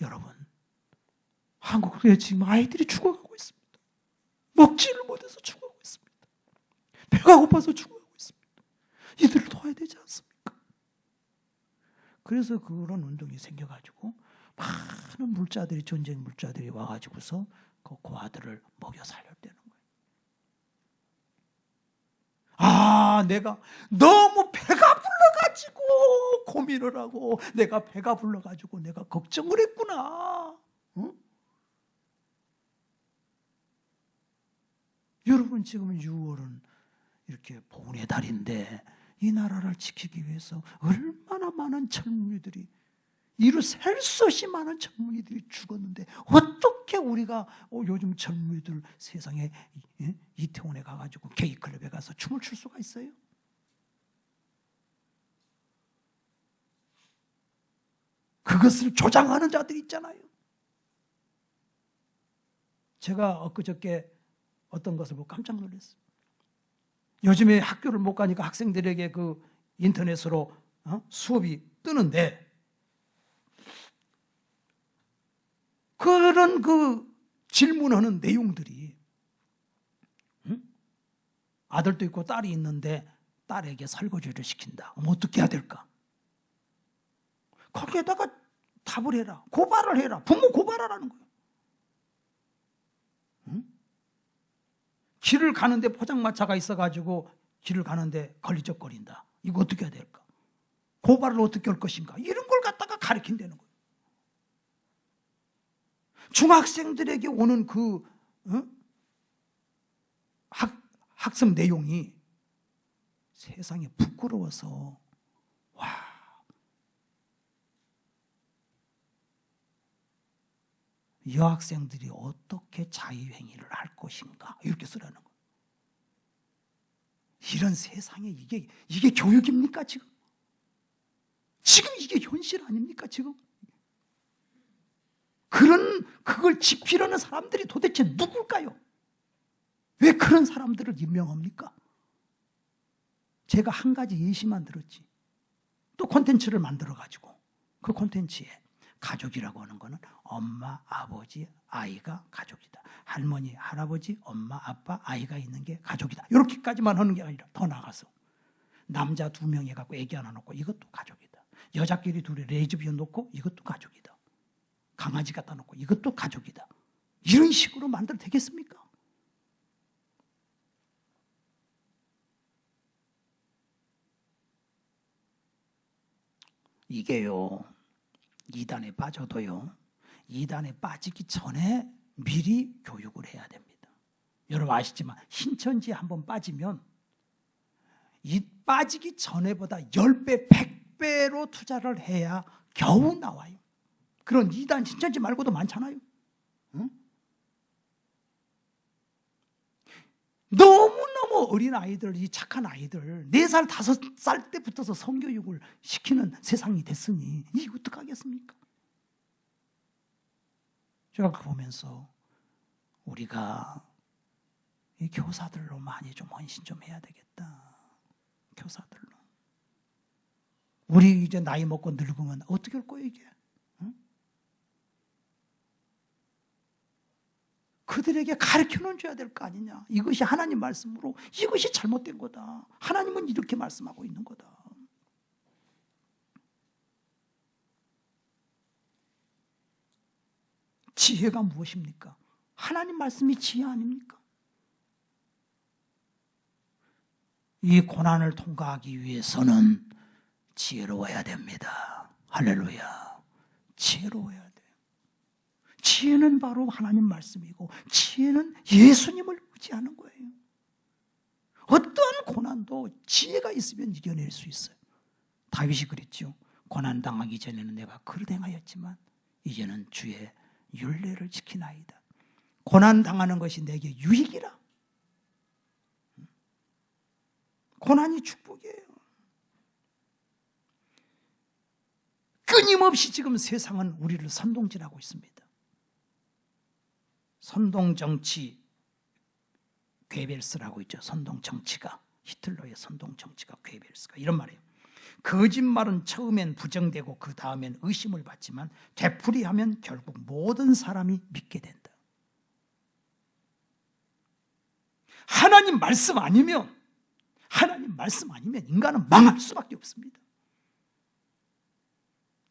여러분, 한국에 지금 아이들이 죽어가고 있습니다. 먹지를 못해서 죽어가고 있습니다. 배가 고파서 죽어가고 있습니다. 이들을 도와야 되지 않습니까? 그래서 그런 운동이 생겨가지고 많은 물자들이, 전쟁 물자들이 와가지고서 그 고아들을 먹여 살렸다는 거예요. 내가 너무 배가 불러가지고 고민을 하고, 내가 배가 불러가지고 내가 걱정을 했구나. 여러분, 지금 6월은 이렇게 복운의 달인데 이 나라를 지키기 위해서 얼마나 많은 젊은이들이, 이루 셀 수 없이 많은 젊은이들이 죽었는데 어떻게 우리가 요즘 젊은이들 세상에 이태원에 가가지고 게이클럽에 가서 춤을 출 수가 있어요? 그것을 조장하는 자들이 있잖아요. 제가 엊그저께 어떤 것을 보고 깜짝 놀랐어요. 요즘에 학교를 못 가니까 학생들에게 그 인터넷으로 수업이 뜨는데 그런 그 질문하는 내용들이 아들도 있고 딸이 있는데 딸에게 설거지를 시킨다. 그럼 어떻게 해야 될까? 거기에다가 답을 해라. 고발을 해라. 부모 고발하라는 거예요. 길을 가는데 포장마차가 있어가지고 길을 가는데 걸리적거린다. 이거 어떻게 해야 될까? 고발을 어떻게 할 것인가? 이런 걸 갖다가 가르친다는 거예요. 중학생들에게 오는 그 학습 내용이 세상에 부끄러워서 여학생들이 어떻게 자유행위를 할 것인가 이렇게 쓰라는 거예요. 이런 세상에 이게 교육입니까 지금? 지금 이게 현실 아닙니까 지금? 그걸 지피려는 사람들이 도대체 누굴까요? 왜 그런 사람들을 임명합니까? 제가 한 가지 예시만 들었지. 또 콘텐츠를 만들어가지고 그 콘텐츠에 가족이라고 하는 거는 엄마, 아버지, 아이가 가족이다. 할머니, 할아버지, 엄마, 아빠, 아이가 있는 게 가족이다. 이렇게까지만 하는 게 아니라 더 나가서 남자 2명 해갖고 애기 하나 놓고 이것도 가족이다. 여자끼리 둘이 레즈비언 놓고 이것도 가족이다. 강아지 갖다 놓고 이것도 가족이다. 이런 식으로 만들어도 되겠습니까? 이게요, 2단에 빠져도요, 2단에 빠지기 전에 미리 교육을 해야 됩니다. 여러분 아시지만 신천지에 한번 빠지면 이 빠지기 전에보다 10배, 100배로 투자를 해야 겨우 나와요. 그런 2단 신천지 말고도 많잖아요. 응? 너무너무 어린 아이들, 이 착한 아이들 4살, 5살 때부터서 성교육을 시키는 세상이 됐으니 이게 어떡하겠습니까? 제가 그거 보면서 우리가 이 교사들로 많이 좀 헌신 좀 해야 되겠다. 교사들로. 우리 이제 나이 먹고 늙으면 어떻게 할 거예요 이게? 응? 그들에게 가르쳐는 줘야 될 거 아니냐. 이것이 하나님 말씀으로 이것이 잘못된 거다. 하나님은 이렇게 말씀하고 있는 거다. 지혜가 무엇입니까? 하나님 말씀이 지혜 아닙니까? 이 고난을 통과하기 위해서는 지혜로워야 됩니다. 할렐루야. 지혜로워야 돼요. 지혜는 바로 하나님 말씀이고 지혜는 예수님을 의지하는 거예요. 어떠한 고난도 지혜가 있으면 이겨낼 수 있어요. 다윗이 그랬죠. 고난 당하기 전에는 내가 그릇 행하였지만 이제는 주의 율례를 지키나이다. 고난 당하는 것이 내게 유익이라. 고난이 축복이에요. 끊임없이 지금 세상은 우리를 선동질하고 있습니다. 선동정치 괴벨스라고 있죠. 선동정치가, 히틀러의 선동정치가 괴벨스가 이런 말이에요. 거짓말은 처음엔 부정되고 그 다음엔 의심을 받지만 되풀이하면 결국 모든 사람이 믿게 된다. 하나님 말씀 아니면 인간은 망할 수밖에 없습니다.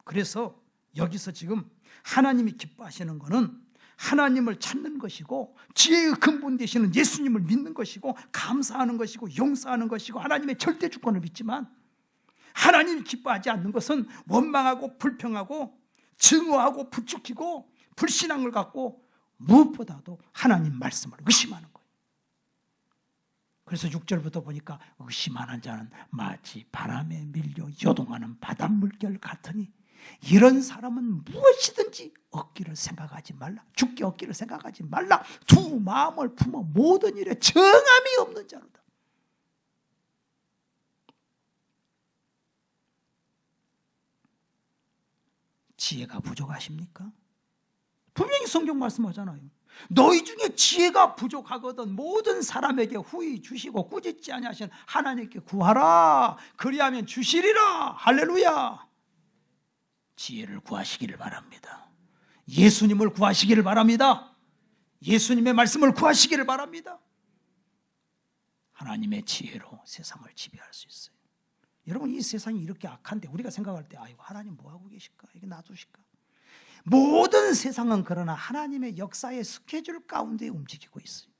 그래서 여기서 지금 하나님이 기뻐하시는 것은 하나님을 찾는 것이고 지혜의 근본 되시는 예수님을 믿는 것이고 감사하는 것이고 용서하는 것이고 하나님의 절대 주권을 믿지만 하나님이 기뻐하지 않는 것은 원망하고 불평하고 증오하고 부추기고 불신앙을 갖고 무엇보다도 하나님 말씀을 의심하는 거예요. 그래서 6절부터 보니까 의심하는 자는 마치 바람에 밀려 요동하는 바닷물결 같으니 이런 사람은 무엇이든지 얻기를 생각하지 말라. 죽게 얻기를 생각하지 말라. 두 마음을 품어 모든 일에 정함이 없는 자로다. 지혜가 부족하십니까? 분명히 성경 말씀하잖아요. 너희 중에 지혜가 부족하거든 모든 사람에게 후히 주시고 꾸짖지 아니하시는 하나님께 구하라. 그리하면 주시리라. 할렐루야. 지혜를 구하시기를 바랍니다. 예수님을 구하시기를 바랍니다. 예수님의 말씀을 구하시기를 바랍니다. 하나님의 지혜로 세상을 지배할 수 있어요. 여러분, 이 세상이 이렇게 악한데 우리가 생각할 때 아이고 하나님 뭐하고 계실까? 이게 놔두실까? 모든 세상은 그러나 하나님의 역사의 스케줄 가운데 움직이고 있어요.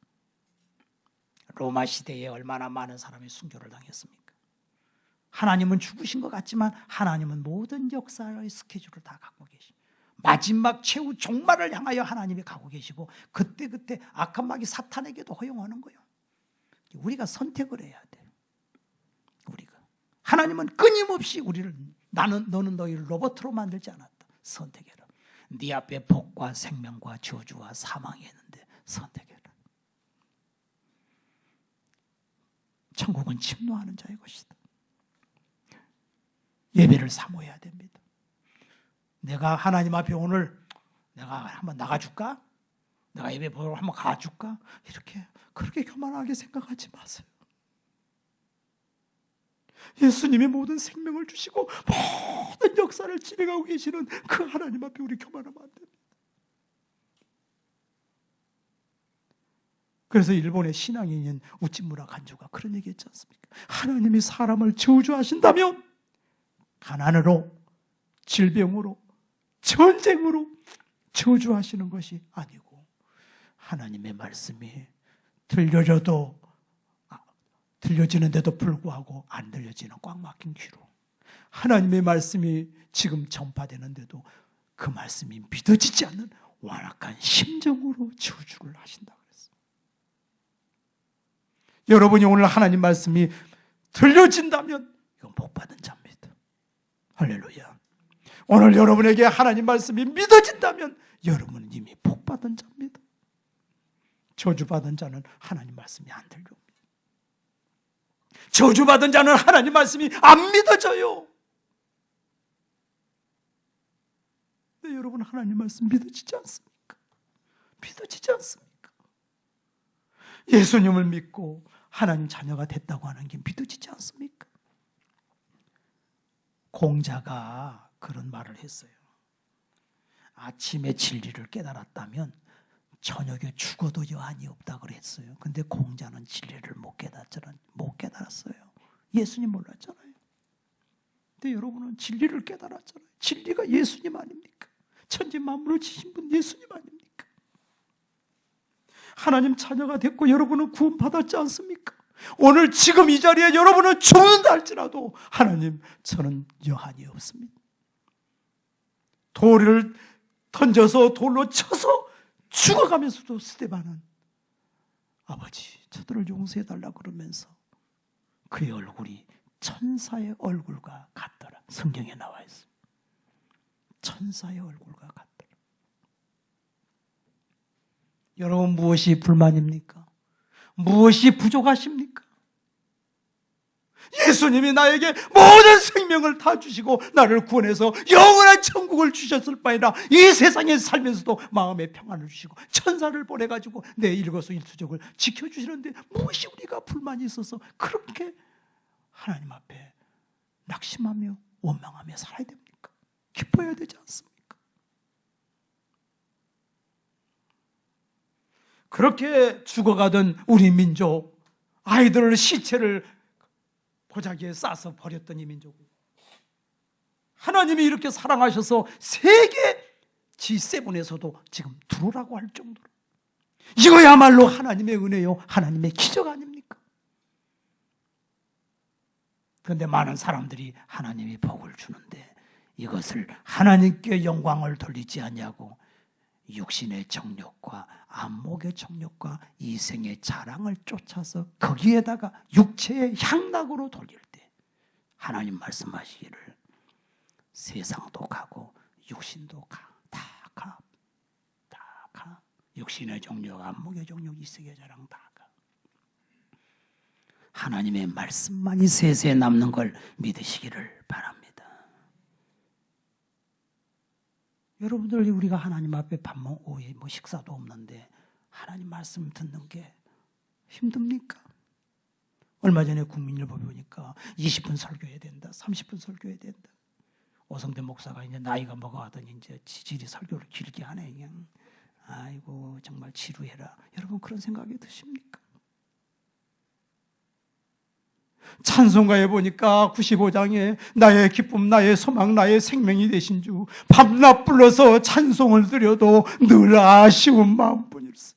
로마 시대에 얼마나 많은 사람이 순교를 당했습니까? 하나님은 죽으신 것 같지만 하나님은 모든 역사의 스케줄을 다 갖고 계십니다. 마지막 최후 종말을 향하여 하나님이 가고 계시고 그때 악한 마귀 사탄에게도 허용하는 거예요. 우리가 선택을 해야 돼요. 우리가 하나님은 끊임없이 우리를 너는 너희를 로봇으로 만들지 않았다. 선택해라. 네 앞에 복과 생명과 저주와 사망이 있는데 선택해라. 천국은 침노하는 자의 것이다. 예배를 사모해야 됩니다. 내가 하나님 앞에 오늘 내가 한번 나가줄까? 내가 예배 보러 한번 가줄까? 그렇게 교만하게 생각하지 마세요. 예수님이 모든 생명을 주시고 모든 역사를 진행하고 계시는 그 하나님 앞에 우리 교만하면 안 됩니다. 그래서 일본의 신앙인인 우찌무라 간주가 그런 얘기 했지 않습니까? 하나님이 사람을 저주하신다면 가난으로, 질병으로, 전쟁으로 저주하시는 것이 아니고 하나님의 말씀이 들려지는데도 불구하고 안 들려지는 꽉 막힌 귀로, 하나님의 말씀이 지금 전파되는데도 그 말씀이 믿어지지 않는 완악한 심정으로 저주를 하신다 그랬어요. 여러분이 오늘 하나님 말씀이 들려진다면 이건 복받은 자입니다. 할렐루야. 오늘 여러분에게 하나님 말씀이 믿어진다면 여러분은 이미 복받은 자입니다. 저주받은 자는 하나님 말씀이 안 들려옵니다. 저주받은 자는 하나님 말씀이 안 믿어져요. 근데 여러분 하나님 말씀 믿어지지 않습니까? 믿어지지 않습니까? 예수님을 믿고 하나님 자녀가 됐다고 하는 게 믿어지지 않습니까? 공자가 그런 말을 했어요. 아침에 진리를 깨달았다면 저녁에 죽어도 여한이 없다고 그랬어요. 근데 공자는 진리를 못 깨달았어요. 예수님 몰랐잖아요. 근데 여러분은 진리를 깨달았잖아요. 진리가 예수님 아닙니까? 천지 만물을 지신 분 예수님 아닙니까? 하나님 자녀가 됐고 여러분은 구원받았지 않습니까? 오늘 지금 이 자리에 여러분은 죽는다 할지라도 하나님 저는 여한이 없습니다. 돌을 던져서 돌로 쳐서 죽어가면서도 스데반은 아버지 저들을 용서해달라 그러면서 그의 얼굴이 천사의 얼굴과 같더라. 성경에 나와 있습니다. 천사의 얼굴과 같더라. 여러분 무엇이 불만입니까? 무엇이 부족하십니까? 예수님이 나에게 모든 생명을 다 주시고 나를 구원해서 영원한 천국을 주셨을 바에나 이 세상에 살면서도 마음의 평안을 주시고 천사를 보내가지고 내 일거수일투족을 지켜주시는데 무엇이 우리가 불만이 있어서 그렇게 하나님 앞에 낙심하며 원망하며 살아야 됩니까? 기뻐해야 되지 않습니까? 그렇게 죽어가던 우리 민족, 아이들을 시체를 보자기에 싸서 버렸던 이 민족을 하나님이 이렇게 사랑하셔서 세계 G7에서도 지금 들어오라고 할 정도로 이거야말로 하나님의 은혜요, 하나님의 기적 아닙니까? 그런데 많은 사람들이 하나님이 복을 주는데 이것을 하나님께 영광을 돌리지 않냐고 육신의 정욕과 안목의 정욕과 이생의 자랑을 쫓아서 거기에다가 육체의 향락으로 돌릴 때 하나님 말씀하시기를 세상도 가고 육신도 다 가. 육신의 정욕, 안목의 정욕, 이생의 자랑 다 가. 하나님의 말씀만이 세세에 남는 걸 믿으시기를 바랍니다. 여러분들 우리가 하나님 앞에 밥 먹고 뭐 식사도 없는데 하나님 말씀 듣는 게 힘듭니까? 얼마 전에 국민일보 보니까 20분 설교해야 된다, 30분 설교해야 된다. 오성대 목사가 이제 나이가 먹어가더니 이제 지질이 설교를 길게 하네. 그냥 아이고 정말 지루해라. 여러분 그런 생각이 드십니까? 찬송가에 보니까 95장에 나의 기쁨, 나의 소망, 나의 생명이 되신 주 밤낮 불러서 찬송을 드려도 늘 아쉬운 마음뿐일세.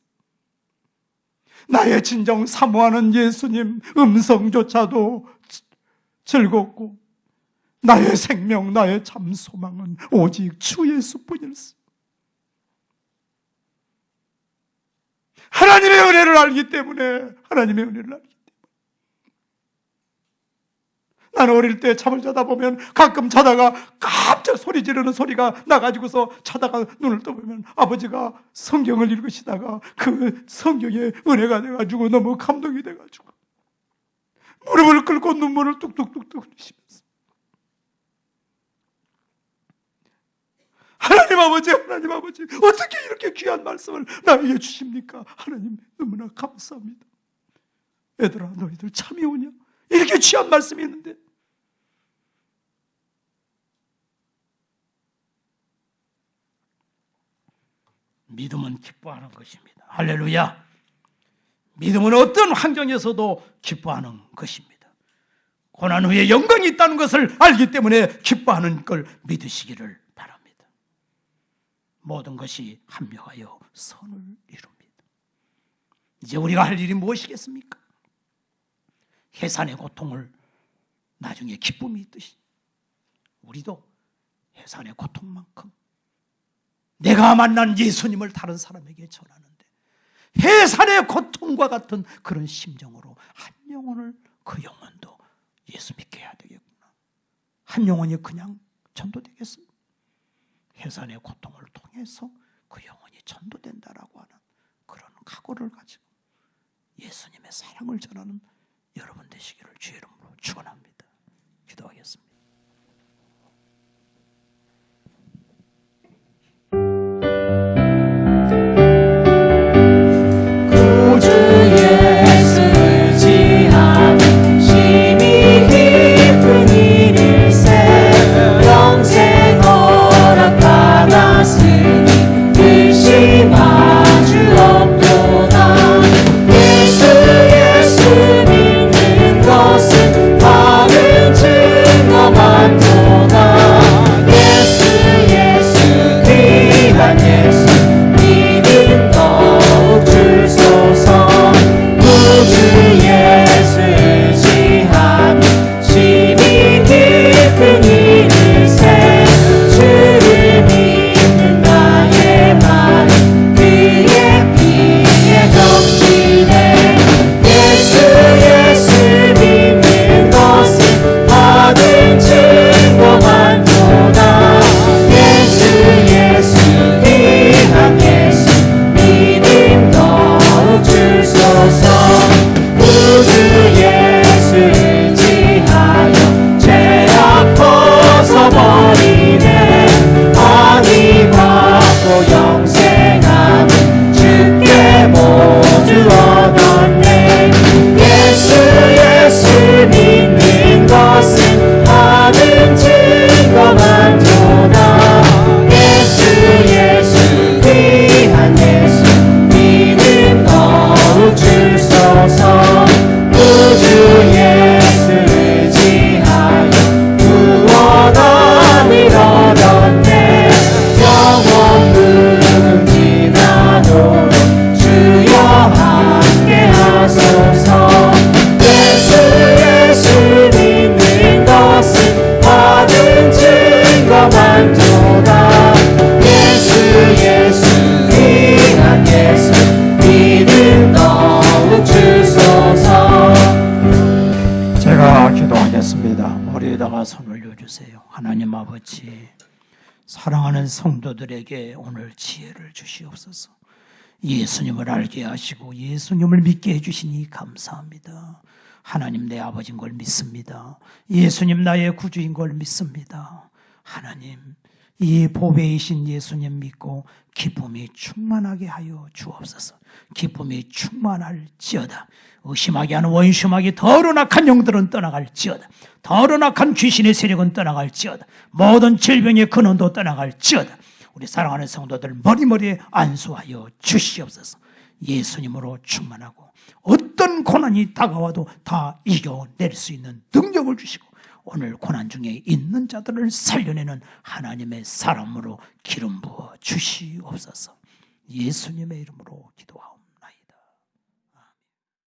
나의 진정 사모하는 예수님 음성조차도 즐겁고 나의 생명, 나의 참 소망은 오직 주 예수뿐일세. 하나님의 은혜를 알기 때문에 하나님의 은혜를 알기 때문에 나는 어릴 때 잠을 자다 보면 가끔 자다가 깜짝 소리 지르는 소리가 나가지고서 자다가 눈을 떠보면 아버지가 성경을 읽으시다가 그 성경에 은혜가 돼가지고 너무 감동이 돼가지고 무릎을 꿇고 눈물을 뚝뚝뚝뚝 흘리시면서 하나님 아버지 어떻게 이렇게 귀한 말씀을 나에게 주십니까? 하나님 너무나 감사합니다. 얘들아 너희들 참이 오냐? 이렇게 귀한 말씀이 있는데 믿음은 기뻐하는 것입니다. 할렐루야. 믿음은 어떤 환경에서도 기뻐하는 것입니다. 고난 후에 영광이 있다는 것을 알기 때문에 기뻐하는 걸 믿으시기를 바랍니다. 모든 것이 합력하여 선을 이룹니다. 이제 우리가 할 일이 무엇이겠습니까? 해산의 고통을 나중에 기쁨이 있듯이 우리도 해산의 고통만큼 내가 만난 예수님을 다른 사람에게 전하는데 해산의 고통과 같은 그런 심정으로 한 영혼을 그 영혼도 예수 믿게 해야 되겠구나. 한 영혼이 그냥 전도되겠습니다. 해산의 고통을 통해서 그 영혼이 전도된다라고 하는 그런 각오를 가지고 예수님의 사랑을 전하는 여러분 되시기를 주의 이름으로 축원합니다. 기도하겠습니다. 하나님 아버지, 사랑하는 성도들에게 오늘 지혜를 주시옵소서. 예수님을 알게 하시고 예수님을 믿게 해주시니 감사합니다. 하나님 내 아버지인 걸 믿습니다. 예수님 나의 구주인 걸 믿습니다. 하나님, 이 보배이신 예수님 믿고 기쁨이 충만하게 하여 주옵소서. 기쁨이 충만할지어다. 의심하게 하는 원심하게 더러운 악한 영들은 떠나갈지어다. 더러운 악한 귀신의 세력은 떠나갈지어다. 모든 질병의 근원도 떠나갈지어다. 우리 사랑하는 성도들 머리머리에 안수하여 주시옵소서. 예수님으로 충만하고 어떤 고난이 다가와도 다 이겨낼 수 있는 능력을 주시고 오늘 고난 중에 있는 자들을 살려내는 하나님의 사람으로 기름 부어 주시옵소서. 예수님의 이름으로 기도하옵소서.